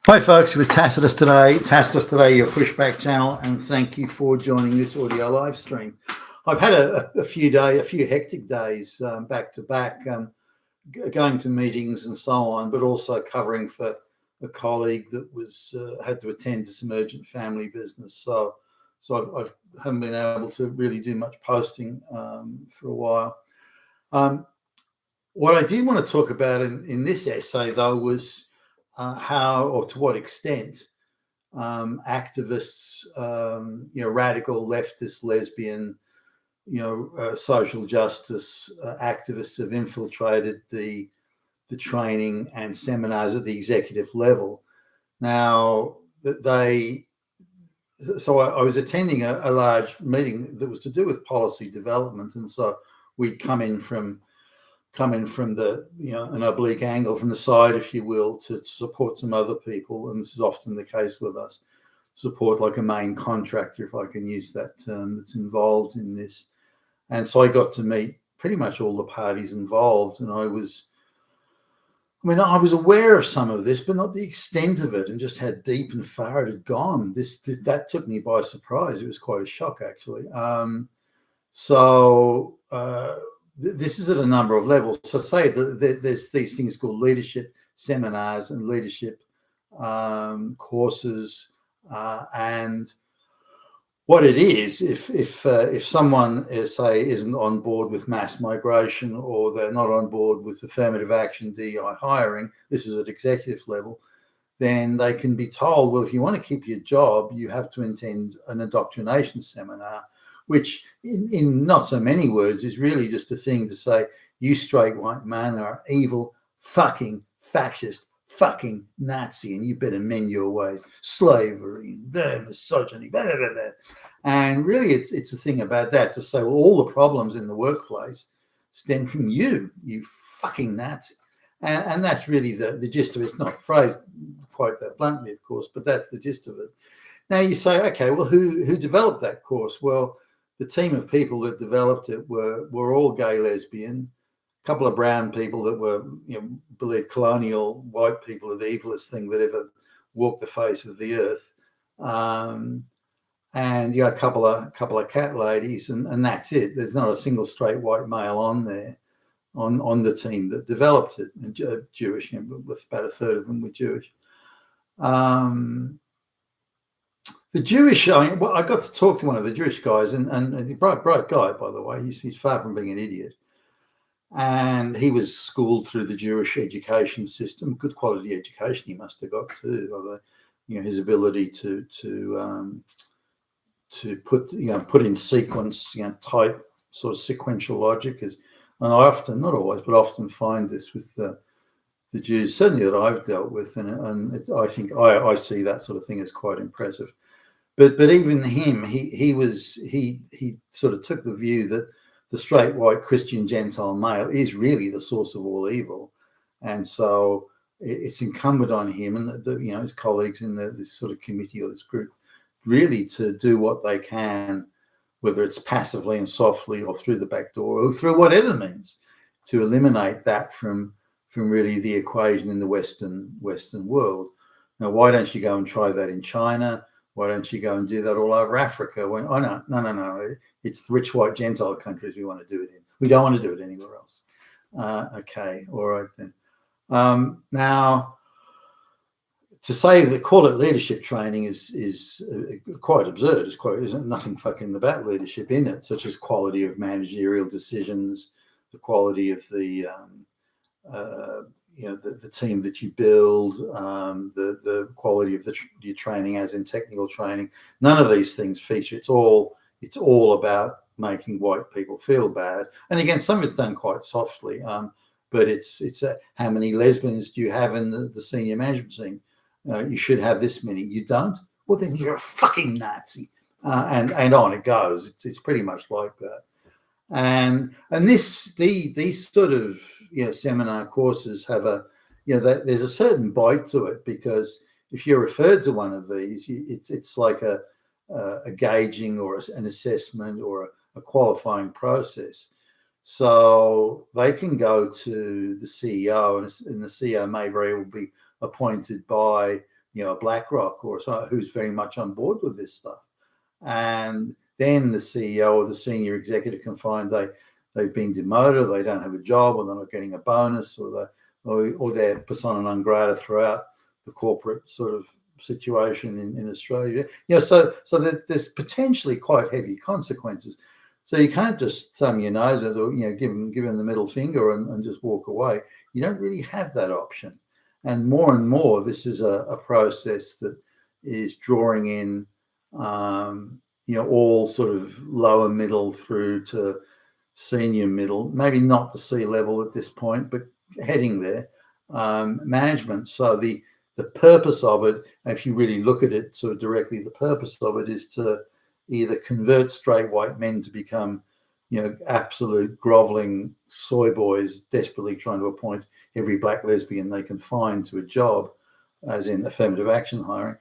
Hi folks, with Tacitus today, your pushback channel, and thank you for joining this audio live stream. I've had a few hectic days back to back, going to meetings and so on, but also covering for a colleague that was had to attend to some urgent family business. So I haven't been able to really do much posting for a while. What I did want to talk about in this essay, though, was how or to what extent activists, radical leftist, lesbian, social justice activists have infiltrated the training and seminars at the executive level. Now, I was attending a large meeting that was to do with policy development, and so we'd come in from the an oblique angle from the side, if you will, to support some other people, and this is often the case with us, support like a main contractor, if I can use that term, that's involved in this. And so I got to meet pretty much all the parties involved, and I was aware of some of this, but not the extent of it, and just how deep and far it had gone. That took me by surprise. It was quite a shock, actually. This is at a number of levels. So say that there's these things called leadership seminars and leadership courses, and what it is, if someone isn't on board with mass migration, or they're not on board with affirmative action, DEI hiring, this is at executive level, then they can be told, well, if you want to keep your job, you have to attend an indoctrination seminar, which in not so many words is really just a thing to say, you straight white man are evil, fucking fascist, fucking Nazi, and you better mend your ways. Slavery, misogyny, blah, blah, blah, blah. And really it's a thing about that, to say, well, all the problems in the workplace stem from you fucking Nazi. And that's really the gist of it. It's not phrased quite that bluntly, of course, but that's the gist of it. Now you say, okay, well, who developed that course? Well, the team of people that developed it were all gay, lesbian, a couple of brown people that were, believe colonial white people are the evilest thing that ever walked the face of the earth, and a couple of cat ladies, and that's it. There's not a single straight white male on there, on the team that developed it. And Jewish, with about a third of them were Jewish. The Jewish, I got to talk to one of the Jewish guys, and a bright guy, by the way. He's far from being an idiot. And he was schooled through the Jewish education system, good quality education he must have got too. Although, his ability to put in sequence, type sort of sequential logic is, and I often, not always, but often find this with the Jews, certainly that I've dealt with, and I think I see that sort of thing as quite impressive. But even him, he sort of took the view that the straight white Christian Gentile male is really the source of all evil, and so it's incumbent on him and his colleagues in this sort of committee or this group really to do what they can, whether it's passively and softly or through the back door or through whatever means, to eliminate that from really the equation in the Western world. Now, why don't you go and try that in China? Why don't you go and do that all over Africa? No. It's the rich white Gentile countries we want to do it in. We don't want to do it anywhere else. Okay, all right then. Now, to say that call it leadership training is quite absurd. There's nothing fucking about leadership in it, such as quality of managerial decisions, the quality of the team that you build, the quality of your training, as in technical training. None of these things feature. It's all about making white people feel bad. And again, some of it's done quite softly, but it's how many lesbians do you have in the senior management team? You should have this many. You don't? Well, then you're a fucking Nazi. And on it goes. It's pretty much like that. And these sort of seminar courses have there's a certain bite to it, because if you're referred to one of these, it's like a gauging or an assessment or a qualifying process. So they can go to the CEO, and the CEO may very well be appointed by a BlackRock or someone who's very much on board with this stuff. And then the CEO or the senior executive can find they've been demoted, they don't have a job, or they're not getting a bonus, or they're persona non grata throughout the corporate sort of situation in Australia. So there's potentially quite heavy consequences. So you can't just thumb your nose at, or give them the middle finger and just walk away. You don't really have that option. And more, this is a process that is drawing in, all sort of lower middle through to senior middle, maybe not the C-level at this point, but heading there, management. So the purpose of it, if you really look at it sort of directly, the purpose of it is to either convert straight white men to become, absolute groveling soy boys, desperately trying to appoint every black lesbian they can find to a job, as in affirmative action hiring,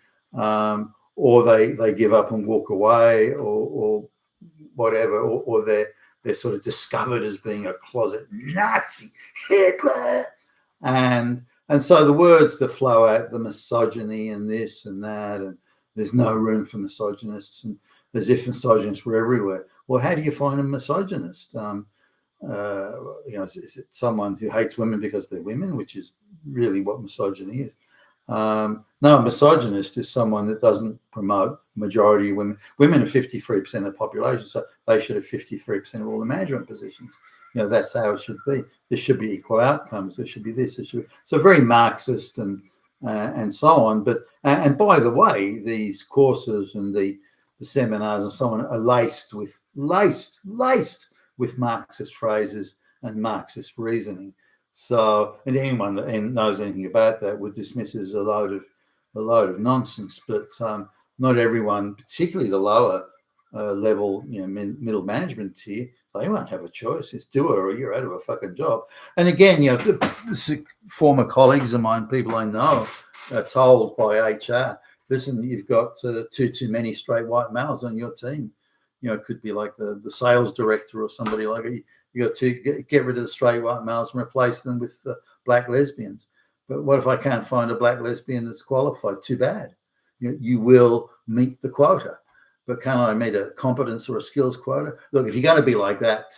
or they give up and walk away, or whatever, or they're sort of discovered as being a closet Nazi, Hitler, and so the words that flow out, the misogyny and this and that, and there's no room for misogynists, and as if misogynists were everywhere. Well, how do you find a misogynist? Is it someone who hates women because they're women, which is really what misogyny is? No, a misogynist is someone that doesn't promote majority of women. Women are 53% of the population, so they should have 53% of all the management positions. That's how it should be. There should be equal outcomes. There should be this. There should be. So very Marxist and so on. But and by the way, these courses and the seminars and so on are laced with Marxist phrases and Marxist reasoning. So, and anyone that knows anything about that would dismiss it as a load of nonsense. But not everyone, particularly the lower level, middle management tier, they won't have a choice. It's do it or you're out of a fucking job. And again, former colleagues of mine, people I know, are told by HR, listen, you've got too many straight white males on your team. It could be like the sales director or somebody like it. You got to get rid of the straight white males and replace them with black lesbians. But what if I can't find a black lesbian that's qualified? Too bad. You will meet the quota. But can I meet a competence or a skills quota? Look, if you're going to be like that,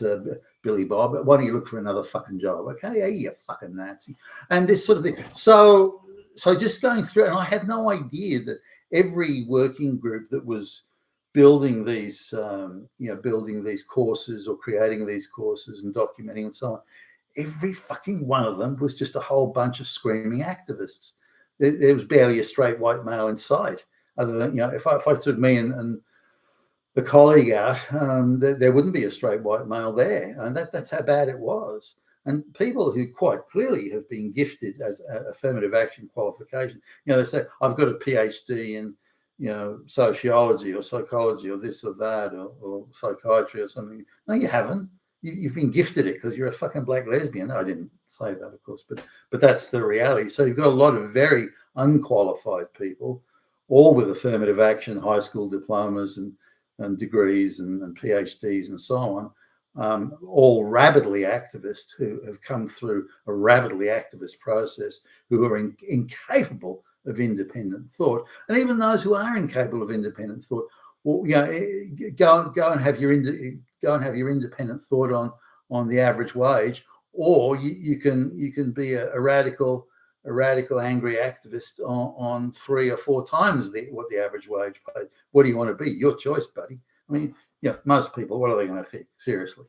Billy Bob, why don't you look for another fucking job? Okay, yeah, you fucking Nazi. And this sort of thing. So just going through, and I had no idea that every working group that was building these courses or creating these courses and documenting and so on, every fucking one of them was just a whole bunch of screaming activists. There was barely a straight white male in sight, other than, if I took me and the colleague out, there wouldn't be a straight white male there. And that's how bad it was. And people who quite clearly have been gifted as affirmative action qualification, they say, I've got a PhD in, sociology or psychology or this or that or psychiatry or something. No, you haven't. You've been gifted it because you're a fucking black lesbian. No, I didn't say that, of course, but that's the reality. So you've got a lot of very unqualified people, all with affirmative action, high school diplomas and degrees and PhDs and so on, all rabidly activists who have come through a rabidly activist process, who are incapable of independent thought. And even those who are incapable of independent thought, well, go and have your independent thought on the average wage, or you can be a radical angry activist on 3 or 4 times what the average wage pays. What do you want to be? Your choice, buddy. I mean, most people, what are they going to pick? Seriously.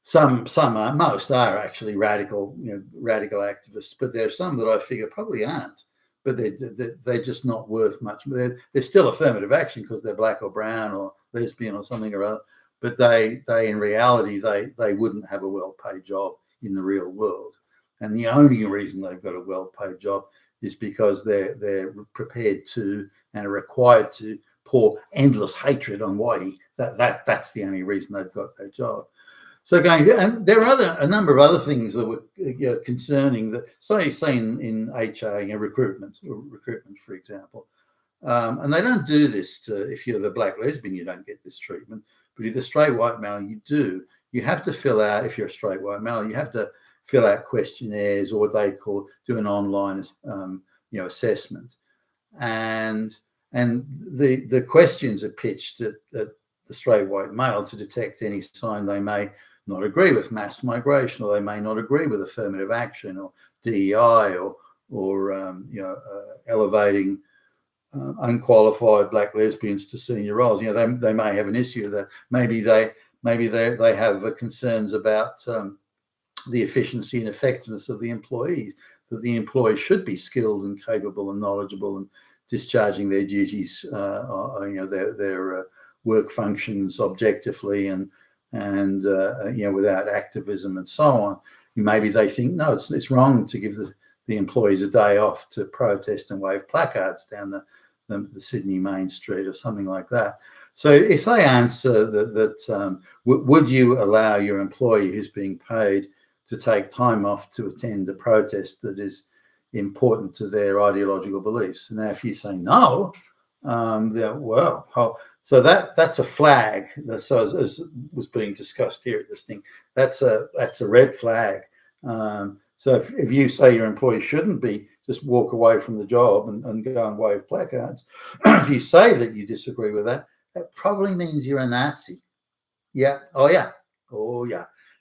Some are, most are actually radical activists, but there are some that I figure probably aren't. But they're just not worth much. They're still affirmative action because they're black or brown or lesbian or something or other. But they in reality, they wouldn't have a well-paid job in the real world. And the only reason they've got a well-paid job is because they're prepared to and are required to pour endless hatred on whitey. That's the only reason they've got that job. So and there are a number of other things that were concerning. That say in HR, recruitment, for example, and they don't do this if you're the black lesbian, you don't get this treatment. But if you're the straight white male, you do. You have to fill out, if you're a straight white male, you have to fill out questionnaires, or what they call do an online assessment, and the questions are pitched at the straight white male to detect any sign they may not agree with mass migration, or they may not agree with affirmative action or DEI, or elevating unqualified black lesbians to senior roles. They may have an issue that maybe they have concerns about the efficiency and effectiveness of the employees, that the employees should be skilled and capable and knowledgeable and discharging their duties, their work functions objectively and without activism and so on. Maybe they think, no, it's wrong to give the employees a day off to protest and wave placards down the Sydney Main Street or something like that. So if they answer that would you allow your employee who's being paid to take time off to attend a protest that is important to their ideological beliefs? Now, if you say no, so that's a flag. So as was being discussed here at this thing, that's a red flag. So if you say your employee shouldn't be, just walk away from the job and go and wave placards, if you say that you disagree with that, that probably means you're a Nazi. Yeah. Oh, yeah.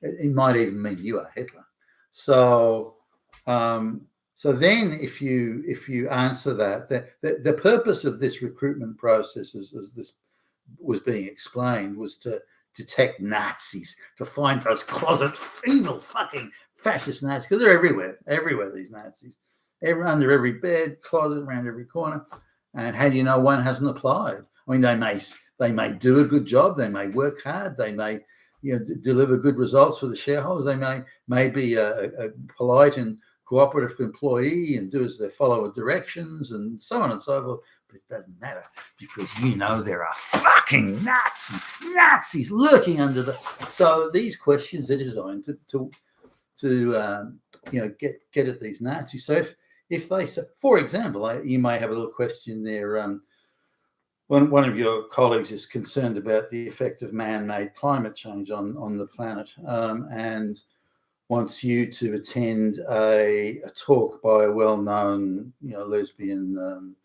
It might even mean you are Hitler. So then if you answer that, the purpose of this recruitment process, as this was being explained, was to detect Nazis, to find those closet evil fucking fascist Nazis, because they're everywhere, these Nazis. Under every bed, closet, around every corner. And how do you know one hasn't applied? I mean, they may do a good job, they may work hard, they may deliver good results for the shareholders, they may be a polite and cooperative employee and do as they follow directions and so on and so forth. But it doesn't matter, because there are fucking Nazis lurking under the. So these questions are designed to get at these Nazis. So if they say, for example, you may have a little question there. One of your colleagues is concerned about the effect of man-made climate change on the planet, and wants you to attend a talk by a well-known, lesbian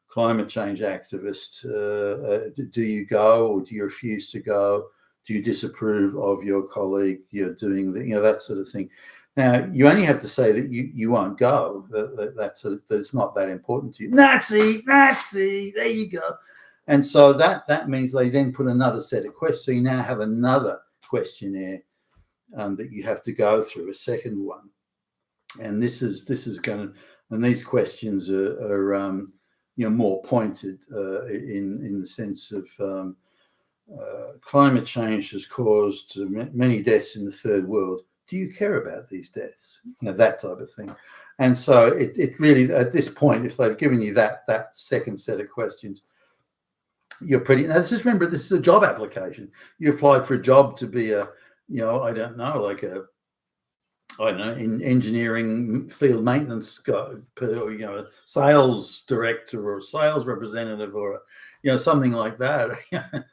climate change activist. Do you go, or do you refuse to go? Do you disapprove of your colleague doing that sort of thing? Now, you only have to say that you won't go. That it's not that important to you. Nazi, there you go. And so that means they then put another set of questions. So you now have another questionnaire that you have to go through, a second one. And this is going to, and these questions are more pointed in the sense of climate change has caused many deaths in the third world. Do you care about these deaths? That type of thing. And so it really, at this point, if they've given you that second set of questions, you're pretty. Now, just remember, this is a job application. You applied for a job to be in engineering field maintenance guy, a sales director or a sales representative, or something like that,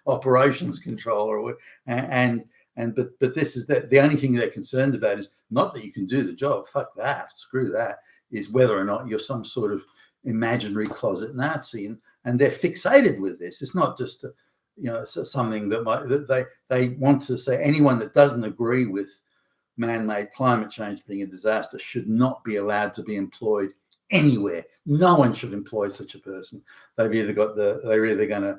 operations controller, but this is the only thing they're concerned about is not that you can do the job. Fuck that, screw that. Is whether or not you're some sort of imaginary closet Nazi, and they're fixated with this. It's not just something that they want to say. Anyone that doesn't agree with man-made climate change being a disaster should not be allowed to be employed anywhere. No one should employ such a person. They're either going to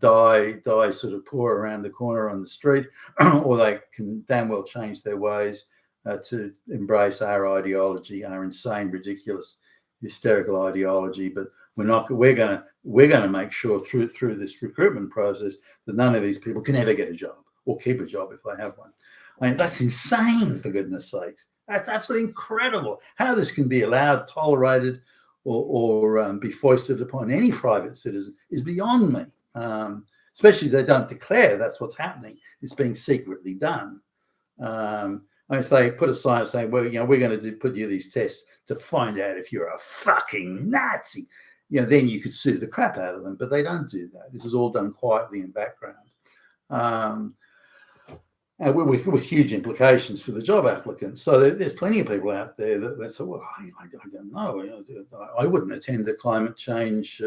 die sort of poor around the corner on the street, or they can damn well change their ways to embrace our ideology, our insane, ridiculous, hysterical ideology. But we're going to make sure through this recruitment process that none of these people can ever get a job or keep a job if they have one. I mean, that's insane, for goodness sakes. That's absolutely incredible. How this can be allowed, tolerated, or be foisted upon any private citizen is beyond me, especially as they don't declare that's what's happening. It's being secretly done. If they put a sign saying, well, we're going to put you these tests to find out if you're a fucking Nazi, then you could sue the crap out of them. But they don't do that. This is all done quietly in background. with huge implications for the job applicants. So there's plenty of people out there that say, well, I don't know. I wouldn't attend the climate change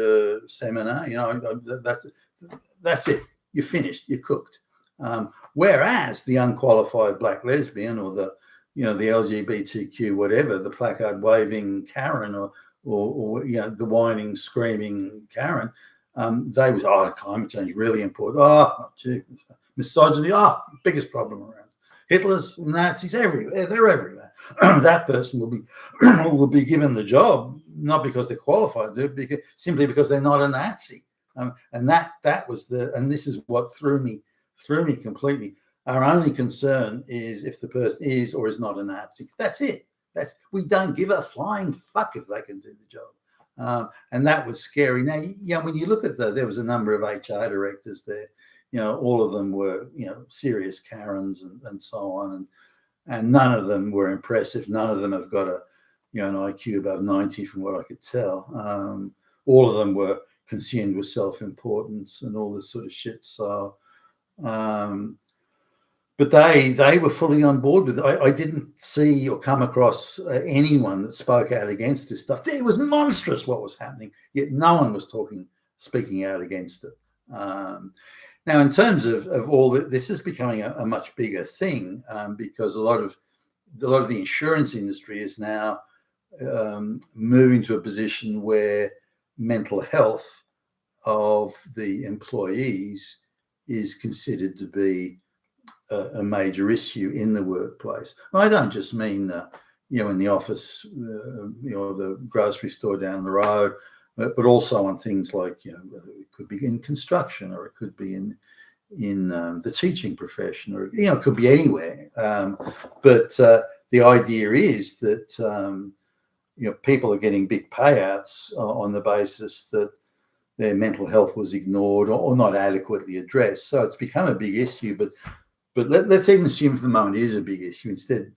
seminar. That's it. You're finished. You're cooked. Whereas the unqualified black lesbian or the LGBTQ whatever, the placard waving Karen or the whining screaming Karen, they was climate change really important. Gee, misogyny, biggest problem around. Hitler's, Nazis, everywhere. They're everywhere. That person will be given the job not because they're qualified to do it, simply because they're not a Nazi. And that was and this is what threw me completely. Our only concern is if the person is or is not a Nazi. That's it. We don't give a flying fuck if they can do the job. And that was scary. Now, when you look at there was a number of HR directors there. All of them were, serious Karens and so on. And none of them were impressive. None of them have got an IQ above 90 from what I could tell. All of them were consumed with self-importance and all this sort of shit. So, but they were fully on board with it. I didn't see or come across anyone that spoke out against this stuff. It was monstrous what was happening, yet no one was speaking out against it. Now, in terms of all this is becoming a much bigger thing because a lot of the insurance industry is now moving to a position where mental health of the employees is considered to be a major issue in the workplace. And I don't just mean in the office, the grocery store down the road, but also on things like it could be in construction, or it could be in the teaching profession, or it could be anywhere. But the idea is that people are getting big payouts on the basis that their mental health was ignored or not adequately addressed. So it's become a big issue. But let's even assume for the moment it is a big issue. Instead,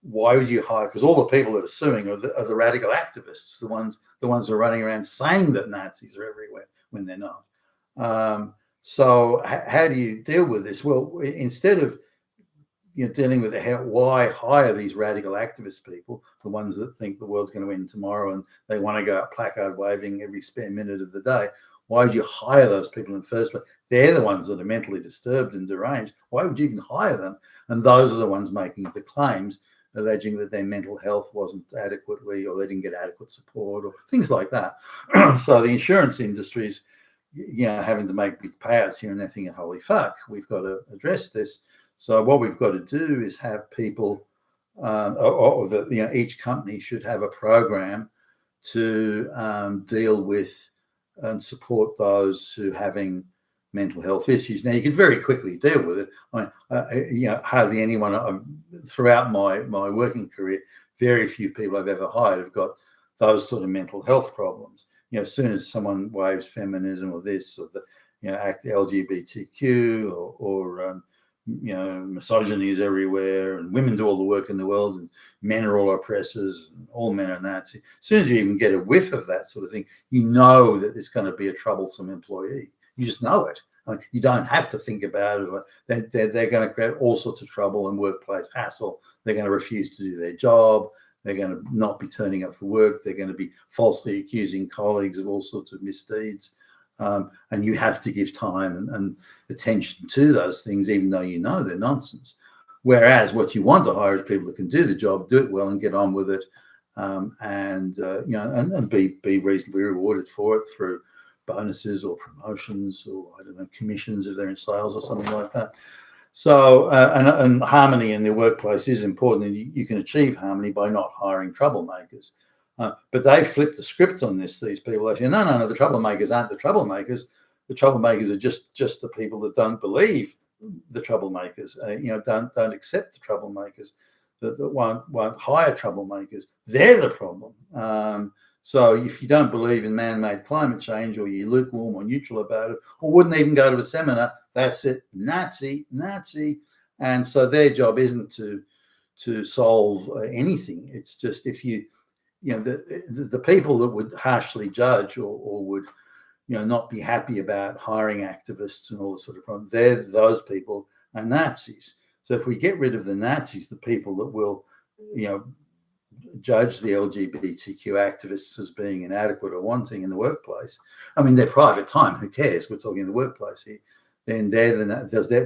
why would you hire? Because all the people that are suing are the radical activists, the ones who are running around saying that Nazis are everywhere when they're not. So how do you deal with this? Well, instead of dealing with why hire these radical activist people, the ones that think the world's going to end tomorrow and they want to go out placard waving every spare minute of the day, why would you hire those people in the first place? They're the ones that are mentally disturbed and deranged. Why would you even hire them? And those are the ones making the claims, alleging that their mental health wasn't adequately, or they didn't get adequate support, or things like that. So the insurance industry is, having to make big payouts here and they're thinking, holy fuck, we've got to address this. So what we've got to do is have people, each company should have a program to deal with and support those who are having mental health issues. Now, you can very quickly deal with it. I mean, hardly anyone throughout my working career, very few people I've ever hired have got those sort of mental health problems. As soon as someone waves feminism or this or the, act LGBTQ or misogyny is everywhere and women do all the work in the world and men are all oppressors and all men are Nazis. As soon as you even get a whiff of that sort of thing, you know that there's going to be a troublesome employee. You just know it. I mean, you don't have to think about it. They're going to create all sorts of trouble and workplace hassle. They're going to refuse to do their job. They're going to not be turning up for work. They're going to be falsely accusing colleagues of all sorts of misdeeds. And you have to give time and attention to those things, even though you know they're nonsense. Whereas what you want to hire is people that can do the job, do it well, and get on with it, and be reasonably rewarded for it through bonuses or promotions or commissions if they're in sales or something like that. So and harmony in their workplace is important, and you can achieve harmony by not hiring troublemakers. But they flip the script on this. These people, they say, no, the troublemakers aren't the troublemakers. The troublemakers are just the people that don't believe the troublemakers. Don't accept the troublemakers. That won't hire troublemakers. They're the problem. So if you don't believe in man-made climate change, or you're lukewarm or neutral about it, or wouldn't even go to a seminar, that's it, Nazi. And so their job isn't to solve anything. It's just if you the people that would harshly judge or would not be happy about hiring activists and all this sort of problem, those people are Nazis. So if we get rid of the Nazis, the people that will, judge the LGBTQ activists as being inadequate or wanting in the workplace, I mean, their private time, who cares? We're talking in the workplace here. Then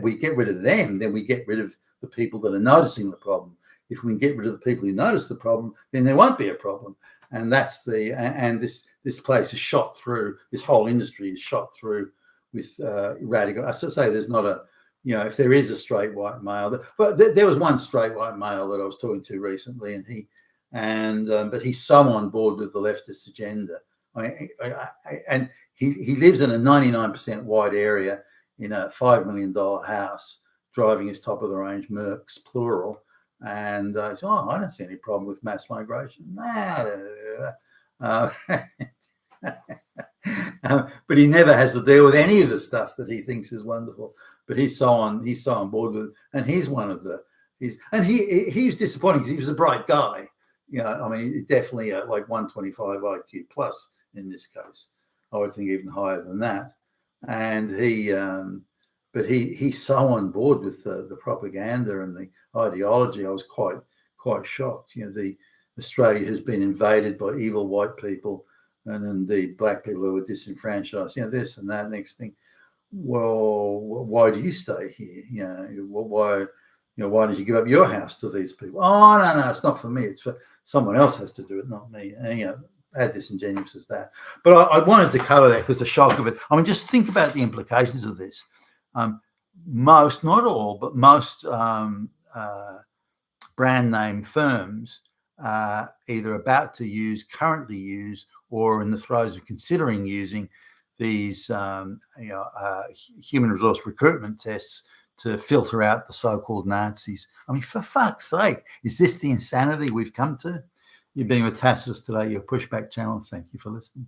we get rid of them, then we get rid of the people that are noticing the problem. If we can get rid of the people who notice the problem, then there won't be a problem. And that's this place is shot through. This whole industry is shot through with radical. I say there's not a, if there is a straight white male, but there was one straight white male that I was talking to recently, but he's so on board with the leftist agenda. And he lives in a 99% white area in a $5 million house, driving his top of the range Mercs, plural. And I don't see any problem with mass migration. But he never has to deal with any of the stuff that he thinks is wonderful. But he's so on board with it. And he's one of the he's disappointing because he was a bright guy. I mean, definitely like 125 IQ plus in this case. I would think even higher than that. And but he's so on board with the propaganda and the ideology. I was quite shocked. Australia has been invaded by evil white people, and indeed black people who are disenfranchised. This and that. Next thing, well, why do you stay here? Why did you give up your house to these people? Oh, no, it's not for me. It's for someone else has to do it, not me. And, how disingenuous is that? But I wanted to cover that because the shock of it. I mean, just think about the implications of this. Most, not all, but most brand name firms either about to use, currently use, or in the throes of considering using these human resource recruitment tests to filter out the so-called Nazis. I mean, for fuck's sake, is this the insanity we've come to? You've been with Tacitus today, your Pushback channel. Thank you for listening.